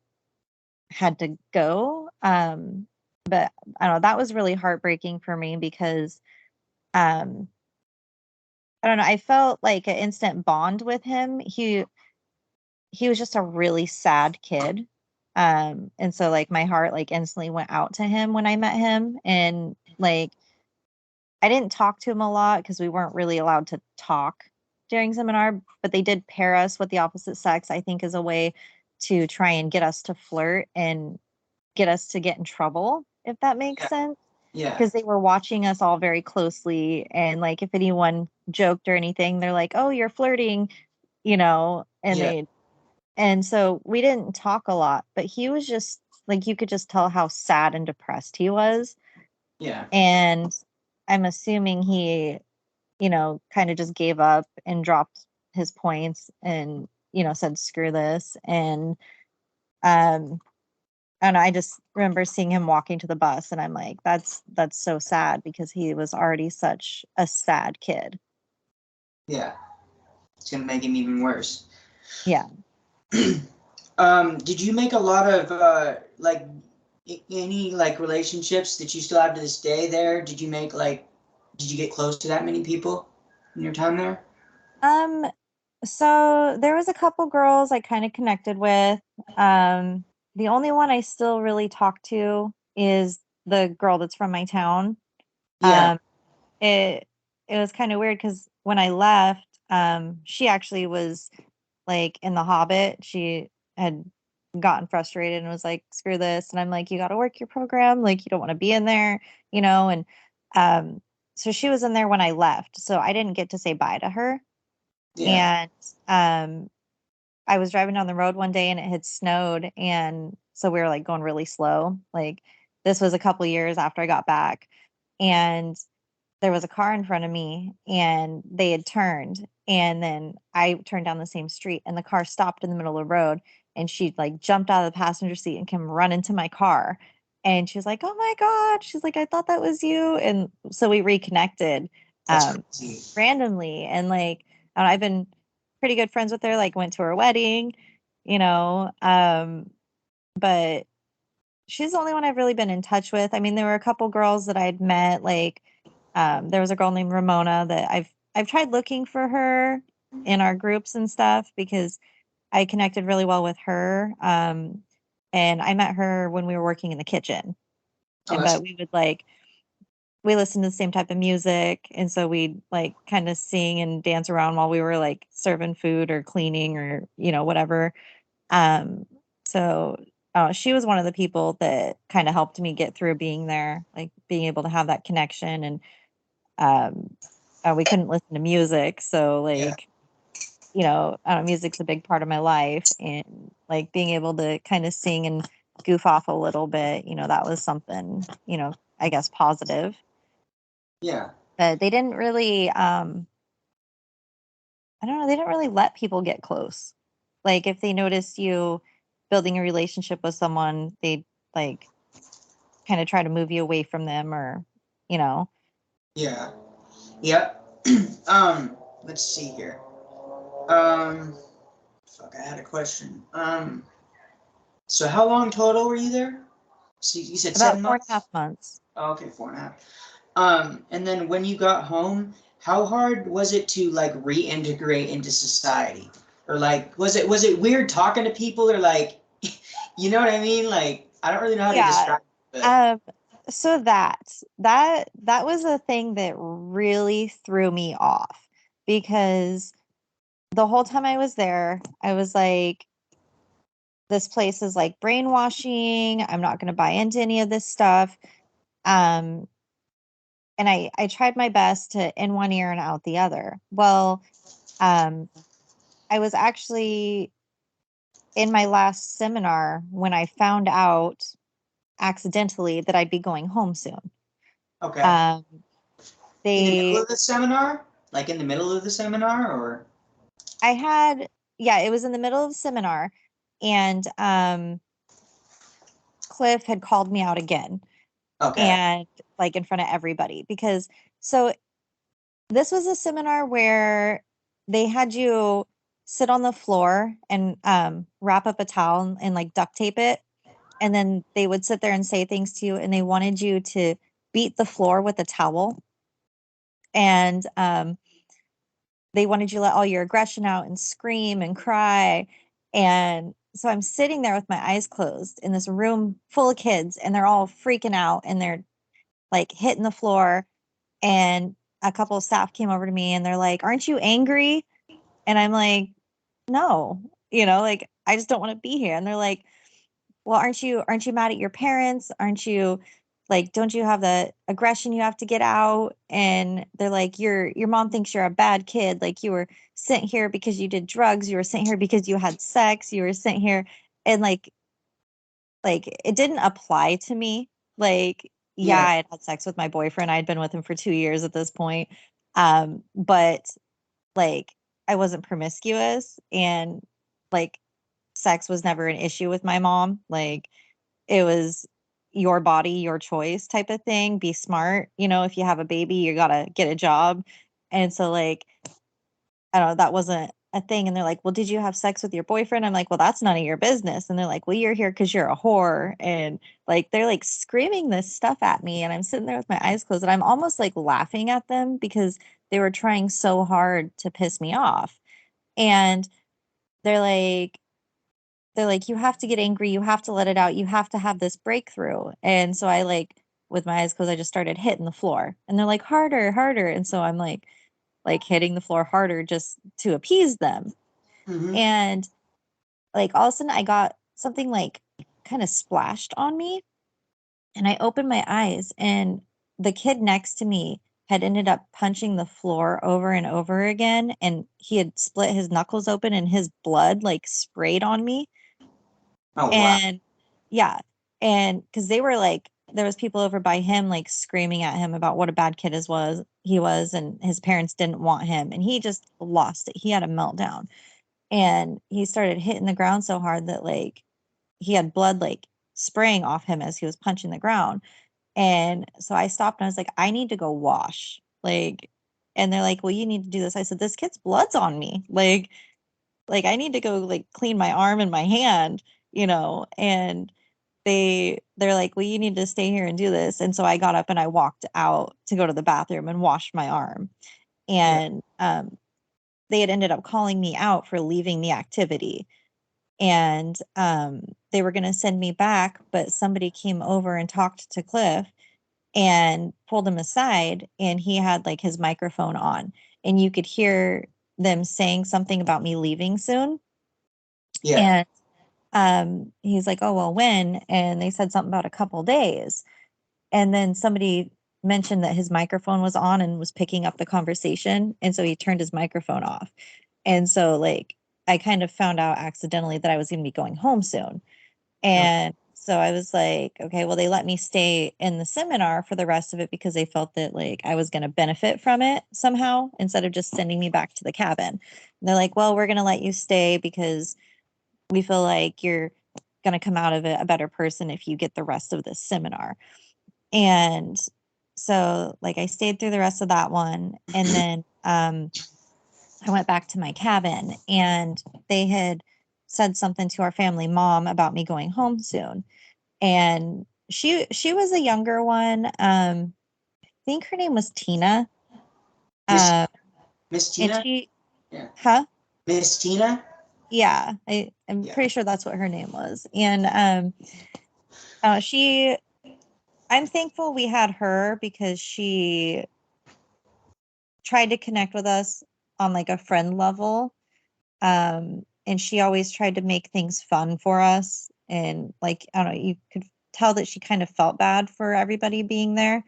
had to go. But I don't know, that was really heartbreaking for me because I don't know, I felt like an instant bond with him. He was just a really sad kid. And so like my heart like instantly went out to him when I met him. And like I didn't talk to him a lot because we weren't really allowed to talk during seminar, but they did pair us with the opposite sex, I think, as a way to try and get us to flirt and get us to get in trouble, if that makes Yeah. sense. Yeah. Because they were watching us all very closely. And like if anyone joked or anything, they're like, oh, you're flirting, and Yeah. and so we didn't talk a lot, but he was just like, you could just tell how sad and depressed he was. Yeah. And I'm assuming he, kind of just gave up and dropped his points and, said, screw this. And, I don't know, I just remember seeing him walking to the bus and I'm like, that's so sad because he was already such a sad kid. Yeah. It's gonna make him even worse. Yeah. Did you make a lot of like any like relationships that you still have to this day there? Did you get close to that many people in your time there? So there was a couple girls I kind of connected with. The only one I still really talk to is the girl that's from my town. Yeah. It it was kind of weird because when I left, she actually was like in the Hobbit. She had gotten frustrated and was like, screw this. And I'm like, you got to work your program. Like, you don't want to be in there, and um, so she was in there when I left. So I didn't get to say bye to her. Yeah. And I was driving down the road one day and it had snowed. And so we were like going really slow. Like, this was a couple years after I got back. And there was a car in front of me and they had turned, and then I turned down the same street and the car stopped in the middle of the road, and she like jumped out of the passenger seat and came run into my car, and she was like, oh my god, she's like, I thought that was you. And so we reconnected That's um crazy. randomly, and like I've been pretty good friends with her, like went to her wedding, you know um but she's the only one I've really been in touch with. I mean, there were a couple girls that I'd met, like there was a girl named Ramona that I've tried looking for her in our groups and stuff because I connected really well with her. And I met her when we were working in the kitchen. Oh, But we listened to the same type of music, and so we'd like kind of sing and dance around while we were like serving food or cleaning or whatever. Um, so she was one of the people that kind of helped me get through being there, like being able to have that connection. And um, we couldn't listen to music, so yeah. like music's a big part of my life, and like being able to kind of sing and goof off a little bit, that was something, I guess positive. Yeah. But they didn't really, I don't know, they didn't really let people get close. Like if they noticed you building a relationship with someone, they'd like kind of try to move you away from them, or, you know. Yeah. Yep. Let's see here. Fuck, I had a question. So how long total were you there? So you said About 7 months? 4.5 months. Oh, okay, 4.5. And then when you got home, how hard was it to like reintegrate into society? Or like, was it weird talking to people, or like, you know what I mean? Like, I don't really know how to Yeah. describe it, but Um, so that was a thing that really threw me off because the whole time I was there, I was like, this place is like brainwashing. I'm not going to buy into any of this stuff. Um, and I tried my best to in one ear and out the other. Well, um, I was actually in my last seminar when I found out accidentally that I'd be going home soon. okay. Um, In the middle they of the seminar? Like in the middle of the seminar, or? it was in the middle of seminar, and Cliff had called me out again. Okay. And like in front of everybody, because so this was a seminar where they had you sit on the floor and wrap up a towel and like duct tape it, and then they would sit there and say things to you, and they wanted you to beat the floor with a towel, and they wanted you to let all your aggression out and scream and cry. And so I'm sitting there with my eyes closed in this room full of kids, and they're all freaking out and they're like hitting the floor. And a couple of staff came over to me and they're like, "Aren't you angry?" And I'm like, "No, like I just don't want to be here." And they're like, "Well, aren't you mad at your parents? Aren't you like, don't you have the aggression you have to get out?" And they're like, "Your mom thinks you're a bad kid. Like you were sent here because you did drugs. You were sent here because you had sex. You were sent here." And like it didn't apply to me. Like, yeah, Yeah. I had sex with my boyfriend. I had been with him for 2 years at this point. But like I wasn't promiscuous, and like sex was never an issue with my mom. Like it was your body, your choice type of thing. Be smart. If you have a baby, you gotta get a job. And so like I don't know, that wasn't a thing. And they're like, "Well, did you have sex with your boyfriend?" I'm like, "Well, that's none of your business." And they're like, "Well, you're here because you're a whore." And like, they're like screaming this stuff at me. And I'm sitting there with my eyes closed and I'm almost like laughing at them because they were trying so hard to piss me off. And they're like, "You have to get angry. You have to let it out. You have to have this breakthrough." And so I like, with my eyes closed, I just started hitting the floor. And they're like, "Harder, harder." And so I'm like hitting the floor harder just to appease them. Mm-hmm. And like all of a sudden I got something like kind of splashed on me, and I opened my eyes, and the kid next to me had ended up punching the floor over and over again, and he had split his knuckles open and his blood like sprayed on me. Oh wow. And yeah, and because they were like, there was people over by him like screaming at him about what a bad kid he was, and his parents didn't want him, and he just lost it. He had a meltdown, and he started hitting the ground so hard that like he had blood like spraying off him as he was punching the ground. And so I stopped and I was like, "I need to go wash." Like, and they're like, "Well, you need to do this." I said, "This kid's blood's on me. Like I need to go like clean my arm and my hand. And they're like, "Well, you need to stay here and do this." And so I got up and I walked out to go to the bathroom and wash my arm. Yeah. And they had ended up calling me out for leaving the activity. And they were going to send me back, but somebody came over and talked to Cliff and pulled him aside, and he had like his microphone on, and you could hear them saying something about me leaving soon. Yeah. And he's like, "Oh, well, when?" And they said something about a couple days. And then somebody mentioned that his microphone was on and was picking up the conversation, and so he turned his microphone off. And so like I kind of found out accidentally that I was going to be going home soon. Oh, And so I was like, "Okay, well, they let me stay in the seminar for the rest of it because they felt that like I was going to benefit from it somehow instead of just sending me back to the cabin." And they're like, "Well, we're going to let you stay because we feel like you're going to come out of it a better person if you get the rest of this seminar." And so like I stayed through the rest of that one. And then I went back to my cabin, and they had said something to our family mom about me going home soon. And she was a younger one. I think her name was Tina. Miss Uh, Miss and Tina. she, Yeah. huh? Miss Tina. Yeah, I'm Yeah. pretty sure that's what her name was. And she, I'm thankful we had her because she tried to connect with us on like a friend level. And she always tried to make things fun for us. And like, I don't know, you could tell that she kind of felt bad for everybody being there.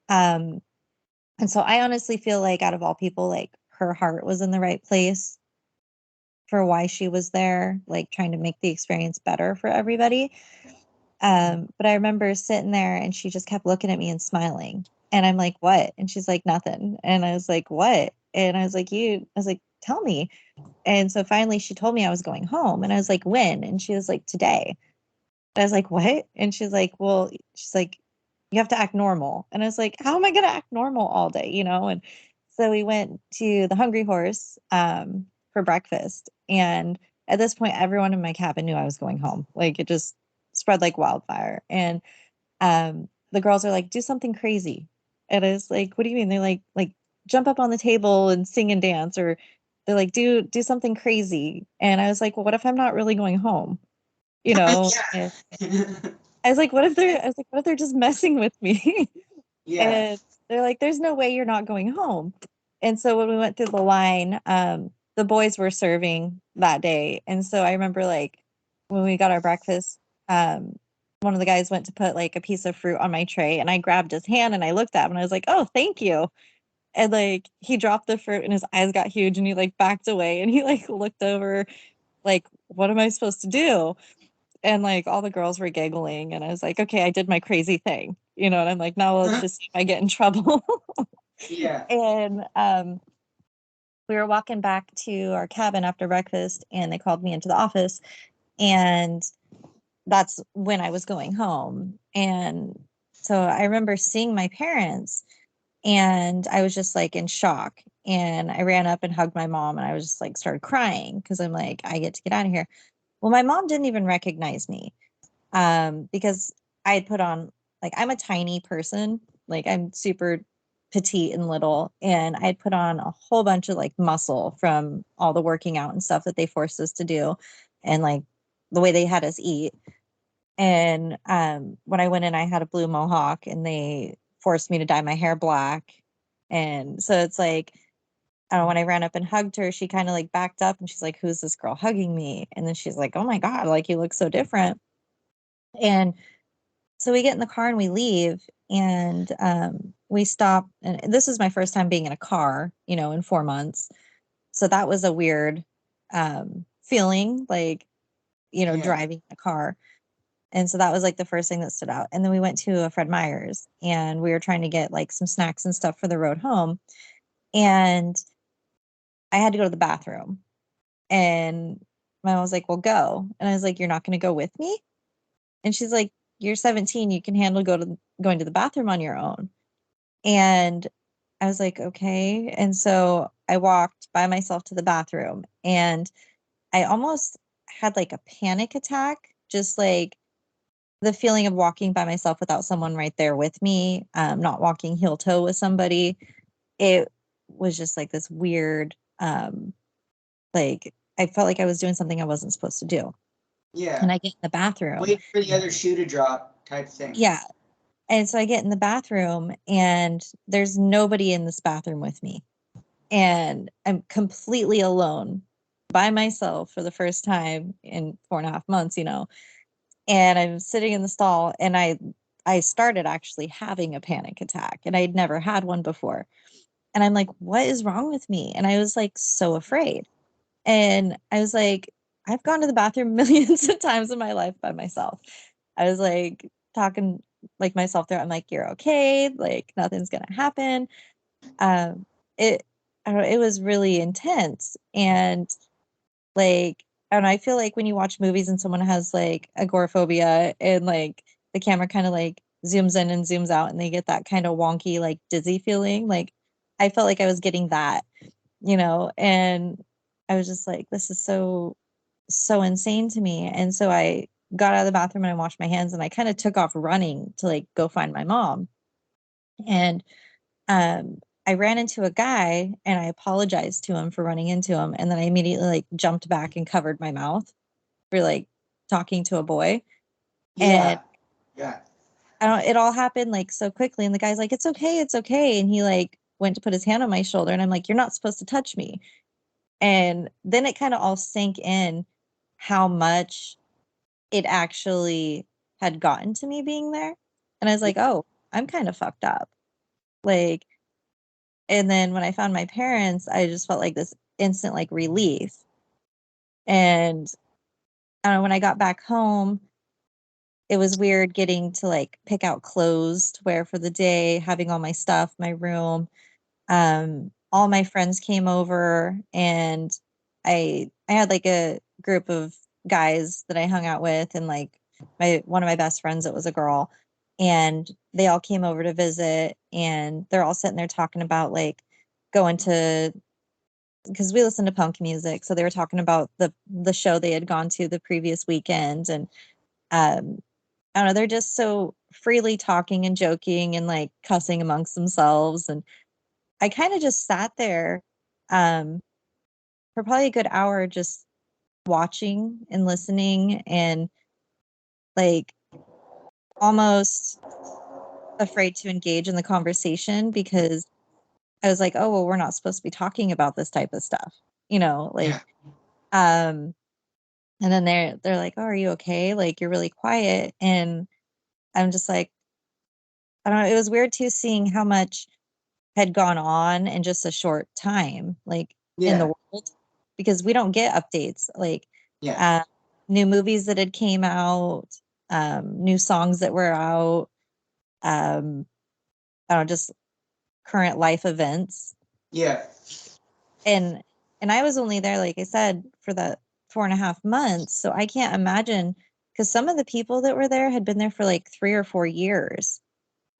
Um, and so I honestly feel like out of all people, like her heart was in the right place for why she was there, like trying to make the experience better for everybody. But I remember sitting there and she just kept looking at me and smiling. And I'm like, "What?" And she's like, "Nothing." And I was like, "What?" And I was like, I was like, tell me. And so finally she told me I was going home, and I was like, when? And she was like, today. And I was like, what? And she's like, well, she's like, you have to act normal. And I was like, how am I going to act normal all day? You know? And so we went to the Hungry Horse for breakfast. And at this point, everyone in my cabin knew I was going home. Like, it just spread like wildfire. And the girls are like, do something crazy. And I was like, what do you mean? They're like jump up on the table and sing and dance, or they're like, do something crazy. And I was like, well, what if I'm not really going home? You know? Yeah. I was like, what if they're just messing with me? Yeah. And they're like, there's no way you're not going home. And so when we went through the line, the boys were serving that day. And so I remember, like, when we got our breakfast, one of the guys went to put like a piece of fruit on my tray, and I grabbed his hand and I looked at him and I was like, oh, thank you. And like he dropped the fruit and his eyes got huge and he like backed away and he like looked over like, what am I supposed to do? And like all the girls were giggling and I was like, okay, I did my crazy thing, you know. And I'm like, now let's just see if I get in trouble. Yeah. And we were walking back to our cabin after breakfast and they called me into the office, and that's when I was going home. And so I remember seeing my parents and I was just like in shock, and I ran up and hugged my mom and I was just like started crying because I'm like, I get to get out of here. Well, my mom didn't even recognize me because I had put on, like, I'm a tiny person, like I'm super petite and little, and I had put on a whole bunch of like muscle from all the working out and stuff that they forced us to do, and like the way they had us eat. And when I went in, I had a blue mohawk, and they forced me to dye my hair black. And so it's like, I don't know, when I ran up and hugged her, she kind of like backed up and she's like, who's this girl hugging me? And then she's like, oh my God, like you look so different. And so we get in the car and we leave, and we stop. And this is my first time being in a car, you know, in 4 months. So that was a weird feeling, like, you know, Yeah. driving a car. And so that was like the first thing that stood out. And then we went to a Fred Meyer's and we were trying to get like some snacks and stuff for the road home. And I had to go to the bathroom. And my mom was like, well, go. And I was like, you're not going to go with me? And she's like, you're 17. You can handle going to the bathroom on your own. And I was like, okay. And so I walked by myself to the bathroom, and I almost had like a panic attack, just like the feeling of walking by myself without someone right there with me, not walking heel toe with somebody. It was just like this weird, like I felt like I was doing something I wasn't supposed to do. Yeah. And I get in the bathroom. Wait for the other shoe to drop type thing. Yeah. And so I get in the bathroom and there's nobody in this bathroom with me. And I'm completely alone by myself for the first time in 4.5 months, you know. And I'm sitting in the stall, and I started actually having a panic attack, and I'd never had one before. And I'm like, what is wrong with me? And I was like so afraid. And I was like, I've gone to the bathroom millions of times in my life by myself. I was like talking like myself there. I'm like, you're okay. Like nothing's gonna happen. Um, it I don't know, it was really intense. And like, I don't know, I feel like when you watch movies and someone has like agoraphobia and like the camera kind of like zooms in and zooms out and they get that kind of wonky, like dizzy feeling. Like I felt like I was getting that, you know, and I was just like, this is so insane to me. And so I got out of the bathroom and I washed my hands and I kind of took off running to like go find my mom. And I ran into a guy and I apologized to him for running into him. And then I immediately like jumped back and covered my mouth for like talking to a boy. And Yeah. Yeah. I don't, it all happened like so quickly. And the guy's like, it's okay. It's okay. And he like went to put his hand on my shoulder and I'm like, you're not supposed to touch me. And then it kind of all sank in how much it actually had gotten to me being there. And I was like, oh, I'm kind of fucked up. Like, and then when I found my parents, I just felt like this instant like relief. And I don't know, when I got back home, it was weird getting to like pick out clothes to wear for the day, having all my stuff, my room, all my friends came over, and I had like a group of guys that I hung out with, and like one of my best friends that was a girl, and they all came over to visit, and they're all sitting there talking about like going to, because we listen to punk music, so they were talking about the show they had gone to the previous weekend, and I don't know, they're just so freely talking and joking and like cussing amongst themselves, and I kind of just sat there um for probably a good hour just watching and listening, and like almost afraid to engage in the conversation, because I was like, oh well, we're not supposed to be talking about this type of stuff, like Yeah. um and then they're like, oh, are you okay? Like, you're really quiet. And I'm just like, I don't know, it was weird too, seeing how much had gone on in just a short time, like in the Yeah. world, because we don't get updates, like Yeah. uh, new movies that had came out, new songs that were out, um, I don't know, just current life events. Yeah. And I was only there, like I said, for the 4.5 months. So I can't imagine, because some of the people that were there had been there for like 3 or 4 years.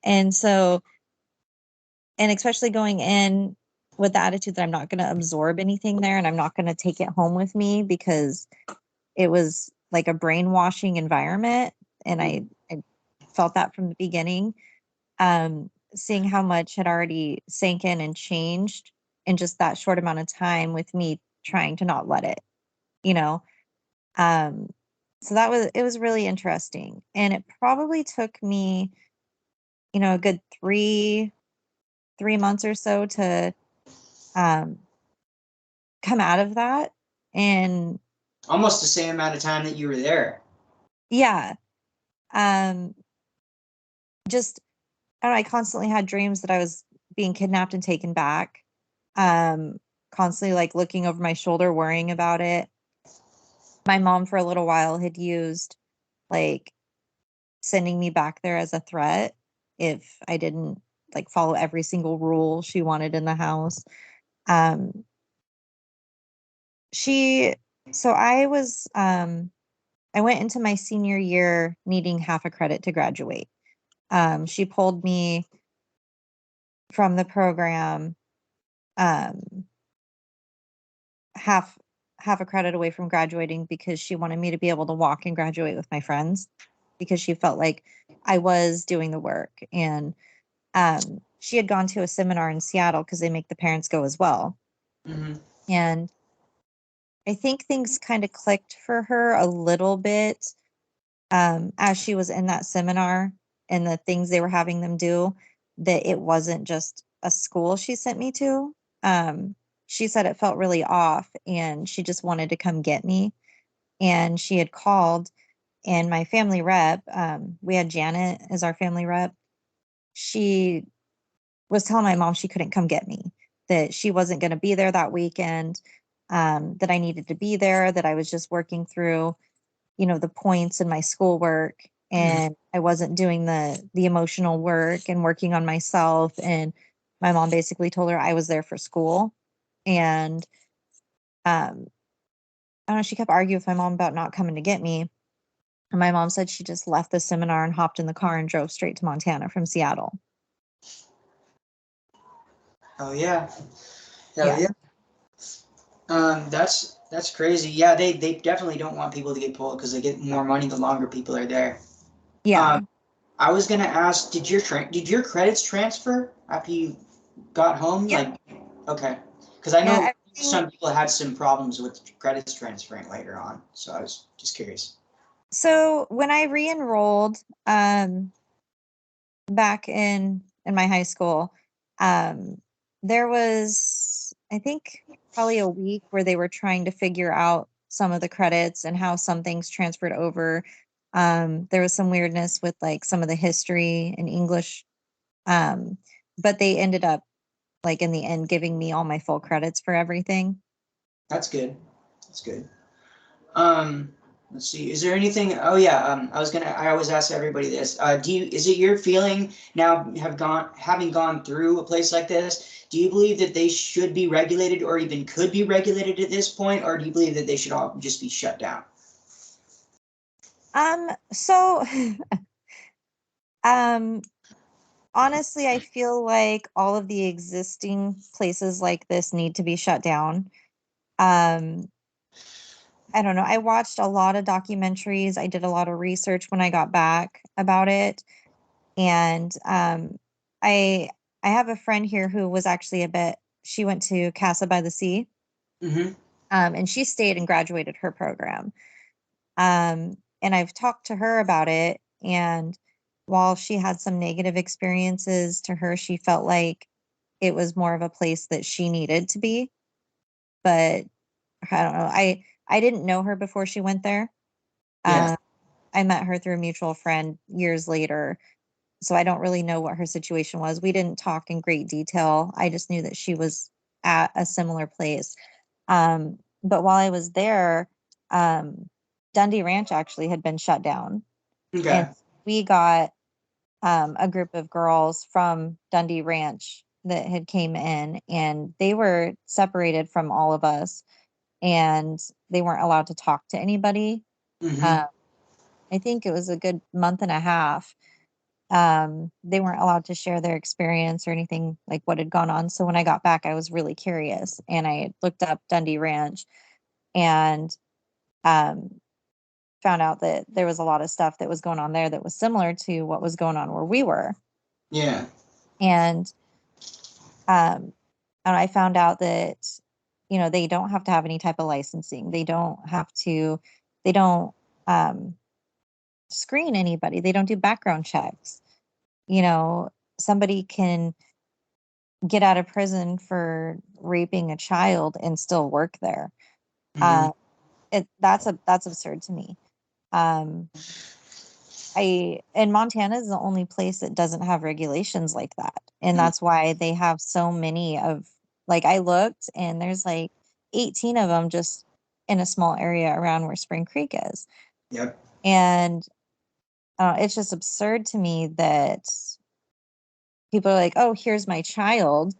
And so, and especially going in with the attitude that I'm not going to absorb anything there, and I'm not going to take it home with me, because it was like a brainwashing environment. And I felt that from the beginning. Seeing how much had already sank in and changed in just that short amount of time, with me trying to not let it, you know. Um, so it was really interesting. And it probably took me, a good 3 months or so to um come out of that. And Almost the same amount of time that you were there. yeah, um just I don't know, I constantly had dreams that I was being kidnapped and taken back. Um, Constantly like looking over my shoulder, worrying about it. My mom for a little while had used like sending me back there as a threat if I didn't like follow every single rule she wanted in the house. Um, she so I went into my senior year needing half a credit to graduate. She pulled me from the program, um, half half a credit away from graduating, because she wanted me to be able to walk and graduate with my friends, because she felt like I was doing the work. And she had gone to a seminar in Seattle, because they make the parents go as well. Mm-hmm. And I think things kind of clicked for her a little bit, as she was in that seminar, and the things they were having them do, that it wasn't just a school she sent me to. She said it felt really off, and she just wanted to come get me. And she had called, and my family rep, we had Janet as our family rep. She was telling my mom she couldn't come get me, that she wasn't going to be there that weekend, that I needed to be there, that I was just working through, the points in my schoolwork, and I wasn't doing the emotional work and working on myself. And my mom basically told her I was there for school. And um I don't know, she kept arguing with my mom about not coming to get me. And my mom said she just left the seminar and hopped in the car and drove straight to Montana from Seattle. Oh yeah. Hell Yeah. yeah. That's crazy. Yeah, they definitely don't want people to get pulled because they get more money the longer people are there. Yeah. I was gonna ask, did your credits transfer after you got home? Yeah. Like, okay, because I know Yeah. Everything. some people had some problems with credits transferring later on, so I was just curious. So when I re-enrolled, back in my high school, um there was, I think, probably a week where they were trying to figure out some of the credits and how some things transferred over. There was some weirdness with like some of the history and English, um but they ended up, like, in the end, giving me all my full credits for everything. That's good. That's good. Um, Let's see. Is there anything? Oh yeah. I always ask everybody this. Is it your feeling now having gone through a place like this? Do you believe that they should be regulated or even could be regulated at this point, or do you believe that they should all just be shut down? So, honestly, I feel like all of the existing places like this need to be shut down. Um, I don't know. I watched a lot of documentaries. I did a lot of research when I got back about it. And I I have a friend here who was actually she went to Casa by the Sea. Mm-hmm. And she stayed and graduated her program. And I've talked to her about it. And while she had some negative experiences, to her, she felt like it was more of a place that she needed to be. But I don't know. I didn't know her before she went there. Yeah. Uh, I met her through a mutual friend years later. So I don't really know what her situation was. We didn't talk in great detail. I just knew that she was at a similar place. But while I was there, um, Dundee Ranch actually had been shut down. And Okay. we got a group of girls from Dundee Ranch that had came in, and they were separated from all of us, and they weren't allowed to talk to anybody. Mm-hmm. Uh, I think it was a good month and a half. They weren't allowed to share their experience or anything like what had gone on. So when I got back, I was really curious, and I looked up Dundee Ranch and um, found out that there was a lot of stuff that was going on there that was similar to what was going on where we were. Yeah. And um, and I found out that, they don't have to have any type of licensing. They don't um, screen anybody. They don't do background checks. You know, somebody can get out of prison for raping a child and still work there. Mm-hmm. Uh, that's absurd to me. Um, and Montana is the only place that doesn't have regulations like that. And that's why they have so many like, I looked and there's like 18 of them just in a small area around where Spring Creek is. Yep. And it's just absurd to me that people are like, oh, here's my child.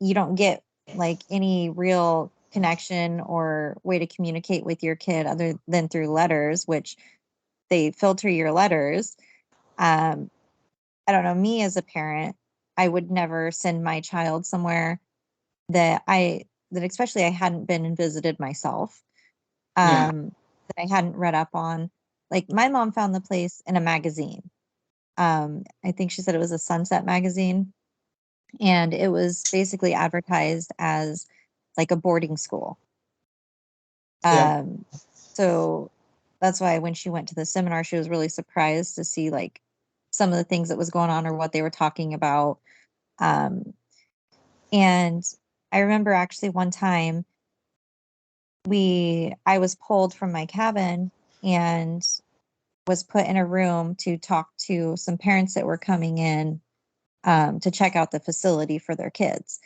You don't get like any real connection or way to communicate with your kid other than through letters, which they filter your letters. Um, I don't know, me as a parent, I would never send my child somewhere that especially I hadn't been and visited myself, Yeah. that I hadn't read up on. Like, my mom found the place in a magazine. I think she said it was a Sunset magazine, and it was basically advertised as like a boarding school. Yep. Um, so that's why when she went to the seminar, she was really surprised to see like some of the things that was going on or what they were talking about. Um, and I remember actually one time I was pulled from my cabin and was put in a room to talk to some parents that were coming in to check out the facility for their kids.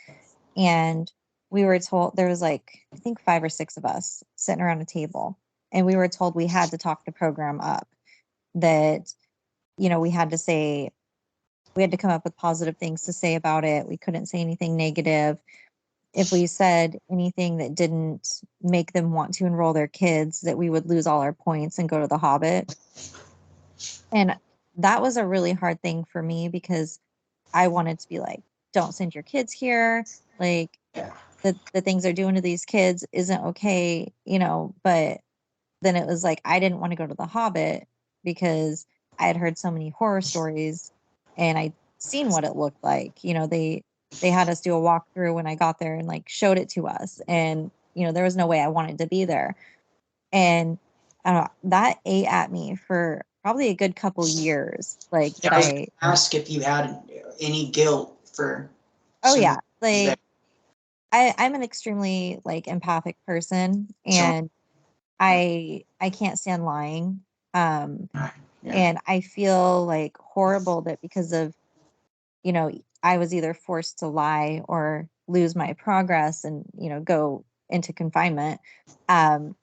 And we were told there was like, I think 5 or 6 of us sitting around a table. And we were told we had to talk the program up, that, we had to come up with positive things to say about it. We couldn't say anything negative. If we said anything that didn't make them want to enroll their kids, that we would lose all our points and go to the Hobbit. And that was a really hard thing for me because I wanted to be like, don't send your kids here. Like, Yeah. the things they're doing to these kids isn't okay, but then it was like I didn't want to go to the Hobbit because I had heard so many horror stories and I'd seen what it looked like. They had us do a walkthrough when I got there and like showed it to us. And, there was no way I wanted to be there. And I don't know, that ate at me for probably a good couple years. Like, Yeah, that I was gonna ask if you had any guilt for oh some of yeah, the things that. like I'm an extremely like empathic person, So. and I can't stand lying. Um, Yeah. and I feel like horrible that because of, I was either forced to lie or lose my progress and, go into confinement. Um,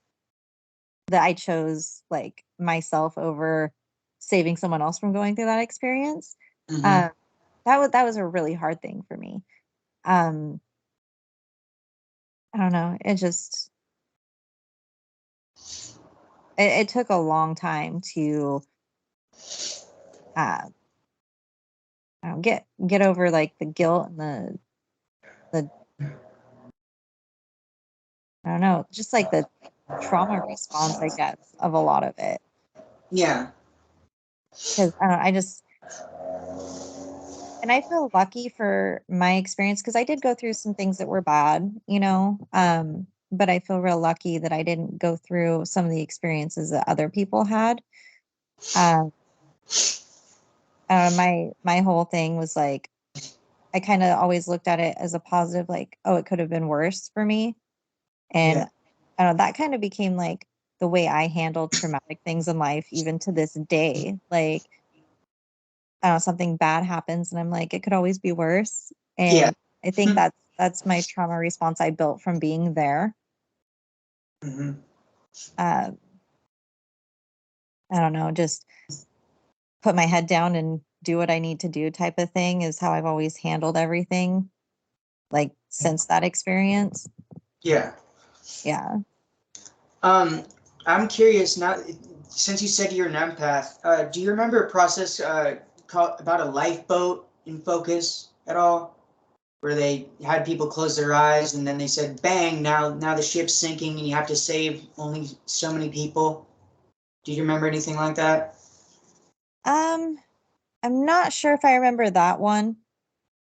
that I chose like myself over saving someone else from going through that experience. Mm-hmm. That was a really hard thing for me. I don't know. It took a long time to uh, I don't get over like the guilt and the I don't know, just like the trauma response, I guess, of a lot of it. Yeah. Because I just and I feel lucky for my experience because I did go through some things that were bad, you know. But I feel real lucky that I didn't go through some of the experiences that other people had. Um, my whole thing was like I kind of always looked at it as a positive, like, oh, it could have been worse for me. And Yeah. I don't know, that kind of became like the way I handled traumatic things in life, even to this day. Like, I don't know, something bad happens, and I'm like, it could always be worse. Yeah. And I think that's my trauma response I built from being there. Mm-hmm. Um, I don't know, just put my head down and do what I need to do type of thing is how I've always handled everything, like since that experience. Yeah. Yeah. Um, I'm curious now, since you said you're an empath, do you remember a process called about a lifeboat in Focus at all? Where they had people close their eyes and then they said, bang, now the ship's sinking and you have to save only so many people. Do you remember anything like that? Um, I'm not sure if I remember that one.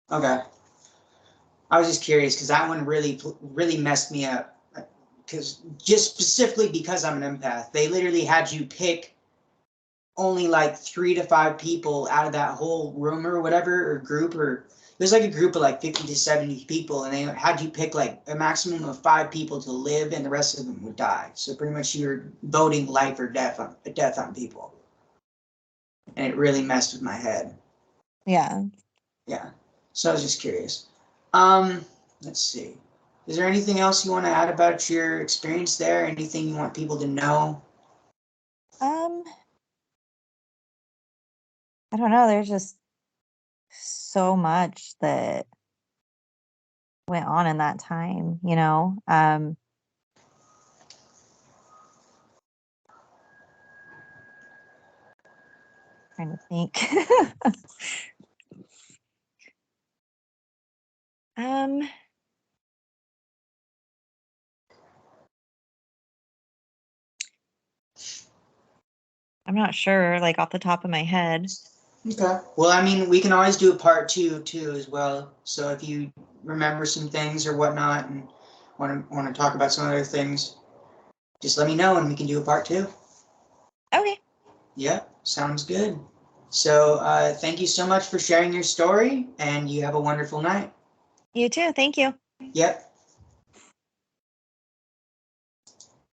Okay. I was just curious because that one really messed me up. Because just specifically because I'm an empath, they literally had you pick only like 3 to 5 people out of that whole room or whatever, or group, or it was like a group of like 50 to 70 people, and they had you pick like a maximum of 5 people to live, and the rest of them would die. So pretty much you're voting life or death on people, and it really messed with my head. Yeah. Yeah. So I was just curious. Um, let's see. Is there anything else you want to add about your experience there? Anything you want people to know? Um, I don't know. There's just so much that went on in that time, you know. Trying to think. um, I'm not sure, like off the top of my head. Okay. Well, I mean, we can always do a part two too as well. So if you remember some things or whatnot and want to talk about some other things, just let me know and we can do a part two. Okay. Yeah, sounds good. So thank you so much for sharing your story, and you have a wonderful night. You too. Thank you. Yep.